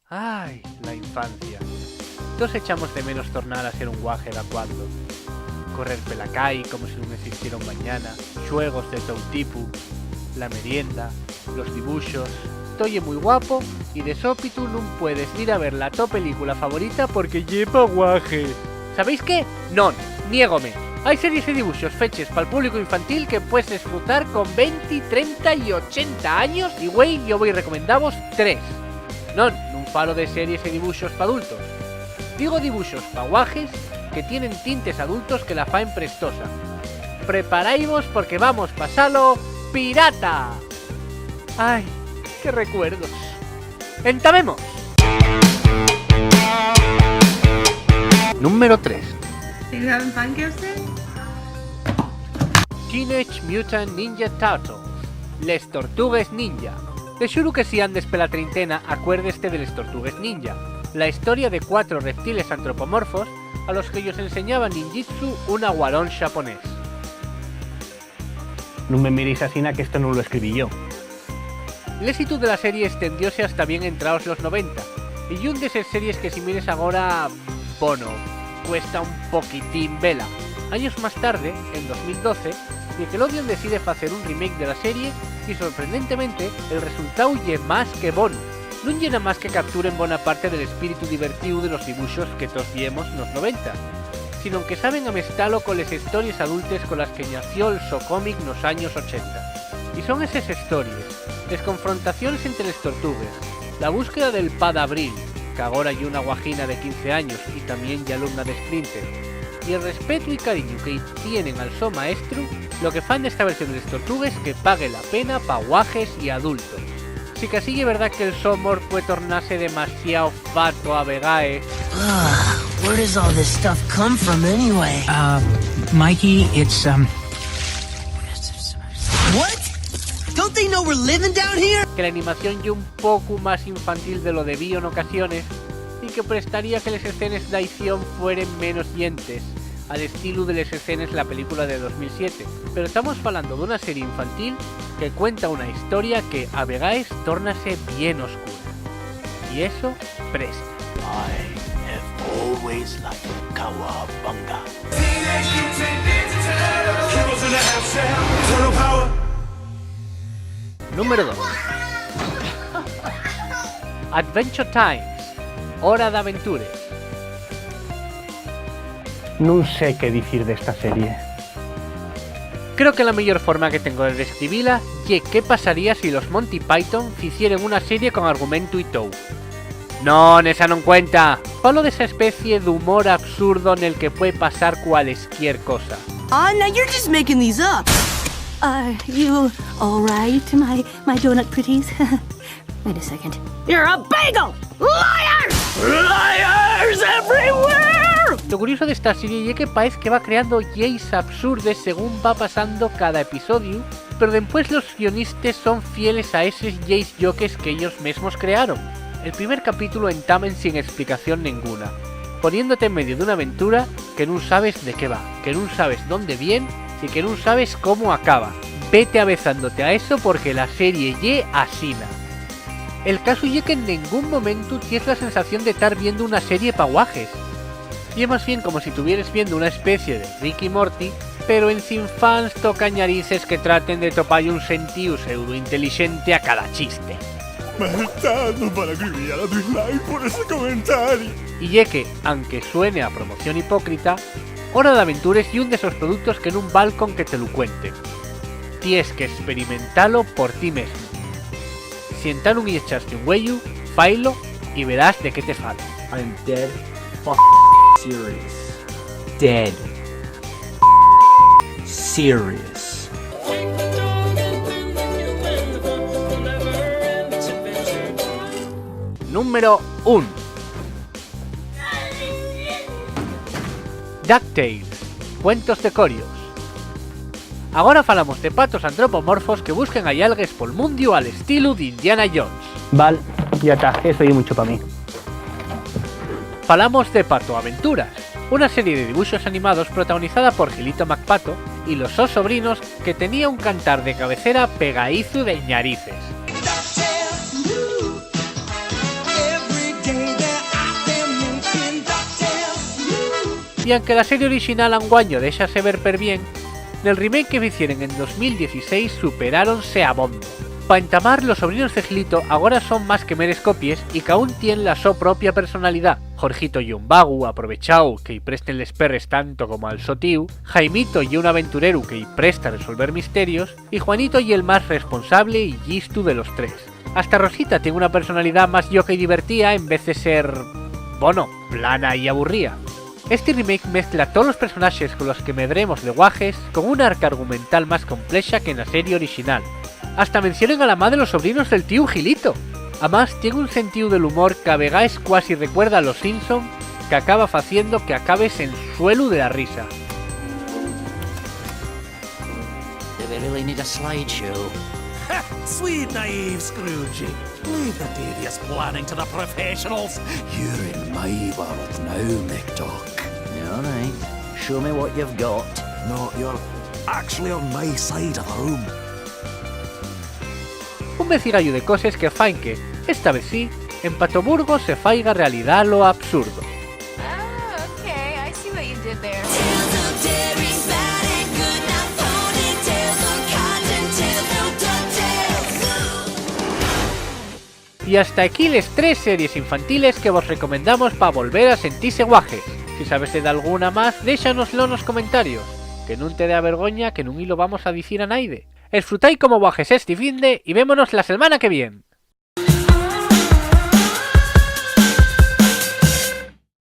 Ay, la infancia. Todos echamos de menos tornar a ser un guaje da cuando. Correr pela calle como si non existiera un mañana, xuegos de todo tipo, la merienda, los dibuxos. Toye moi guapo y de sópitu non puedes ir a ver la to película favorita porque lleva guajes. ¿Sabéis qué? Non, niégome. Hay series e dibuxos feches para el público infantil que puedes disfrutar con 20, 30 y 80 años y güey, yo voy a recomendavos 3. Non falo de series e dibuxos para adultos. Digo dibuxos para guajes que tienen tintes adultos que la faen prestosa. Preparaivos porque vamos pasalo pirata. Ay, qué recuerdos. ¡Entamemos! Número 3. Are you having fun, Kirsten? Teenage Mutant Ninja Turtles. Les Tortugues Ninja. De xuro que si andes pela treintena acuérdeste de Les Tortugues Ninja, la historia de 4 reptiles antropomorfos a los que ellos enseñaban ninjitsu un aguarón japonés. No me miréis así, que esto no lo escribí yo. El éxito de la serie extendióse hasta bien entrados los 90, y un de esas series que si mires ahora, bueno, cuesta un poquitín vela. Años más tarde, en 2012, Nickelodeon decide hacer un remake de la serie y sorprendentemente el resultado lle más que bono. Non llena más que capturen buena parte del espíritu divertido de los dibuxos que todos viemos nos 90, sino que saben amestalo con las historias adultas con las que nació el socómic nos años 80. Y son esas historias, las confrontaciones entre las tortugas, la búsqueda del Padabril, que ahora hay una guajina de 15 años y también ya alumna de Splinter, y el respeto y cariño que tienen al so maestro, lo que fan de esta versión de las tortugas que pague la pena pa' guajes y adultos. Si que así es verdad que el somor puede tornarse demasiado fato a vegae. Where does all this stuff come from anyway? Mikey, it's What? Don't they know we're living down here? Que la animación y un poco más infantil de lo debido en ocasiones y que prestaría que las escenas de acción fueren menos dientes, al estilo de las escenas de la película de 2007. Pero estamos hablando de una serie infantil que cuenta una historia que a vegaes tórnase bien oscura. Y eso presta. I have always liked Cowabunga. Número 2. Adventure Times. Hora de aventuras. No sé qué decir de esta serie. Creo que la mejor forma que tengo de describirla es qué pasaría si los Monty Python hicieran una serie con argumento y todo. No, esa no cuenta. Falo de esa especie de humor absurdo en el que puede pasar cualesquier cosa. Now you're just making these up. Are you alright, my donut pretties? Wait a second. You're a bagel! Liars! Liars everywhere! Lo curioso de esta serie es que parece que va creando jays absurdes según va pasando cada episodio, pero después los guionistas son fieles a esos jays jokes que ellos mismos crearon. El primer capítulo entamen sin explicación ninguna, poniéndote en medio de una aventura que no sabes de qué va, que no sabes dónde viene y que no sabes cómo acaba. Vete avezándote a eso porque la serie ye asina. El caso es que en ningún momento tienes la sensación de estar viendo una serie pa' guajes. Y es más bien como si estuvieras viendo una especie de Rick y Morty, pero en sin fans toca narices que traten de topar un sentido pseudo inteligente a cada chiste. Maltado para escribir a la dislike por ese comentario. Y es que, aunque suene a promoción hipócrita, Hora de Aventuras y un de esos productos que en un balcón que te lo cuente. Tienes que experimentarlo por ti mismo. Sientaron y echaste un huello, failo y verás de qué te falo. I'm dead serious. Dead serious. Número 1. DuckTales. Cuentos de corios. Ahora falamos de patos antropomorfos que busquen algas por mundio al estilo de Indiana Jones. Val, ya está, eso y mucho para mí. Falamos de Pato Aventuras, una serie de dibujos animados protagonizada por Gilito McPato y los sos sobrinos que tenía un cantar de cabecera pegadizo de ñarices. Y aunque la serie original anguaño déxase ver per bien, nel remake que hicieron en 2016 superáronse a bondo. Pa entamar, los sobrinos de Gilito agora son más que meres copies y que aún tienen la so propia personalidad. Jorgito y un vagu aprovechau que y presten les perres tanto como al so tiu, Jaimito y un aventurero que y presta resolver misterios, y Juanito y el más responsable y listu de los tres. Hasta Rosita tiene una personalidad más yoca y divertida en vez de ser, bueno, plana y aburrida. Este remake mezcla todos los personajes con los que medremos de guajes con una arca argumental más compleja que en la serie original. Hasta mencionan a la madre de los sobrinos del tío Gilito. Además, tiene un sentido del humor que a vegaes cuasi recuerda a los Simpsons, que acaba haciendo que acabes en suelo de la risa. Do we really need a slideshow? Sweet naive Scroogey. Leave the devious planning to the professionals. You're in my world now, McDuck. Alright, show me what you've got. No, you're actually on my side of the room. Un vecigallo de cosas que fain que, esta vez sí, en Patoburgo se faiga realidad lo absurdo. Oh, okay. I see what you did there. Y hasta aquí les 3 series infantiles que vos recomendamos para volver a sentirse guajes. Si sabes de alguna más, déxanoslo en los comentarios. Que nun te dé vergoña que nun lo vamos a dicir a naide. Esfrutáis como guajes este finde y vémonos la semana que viene.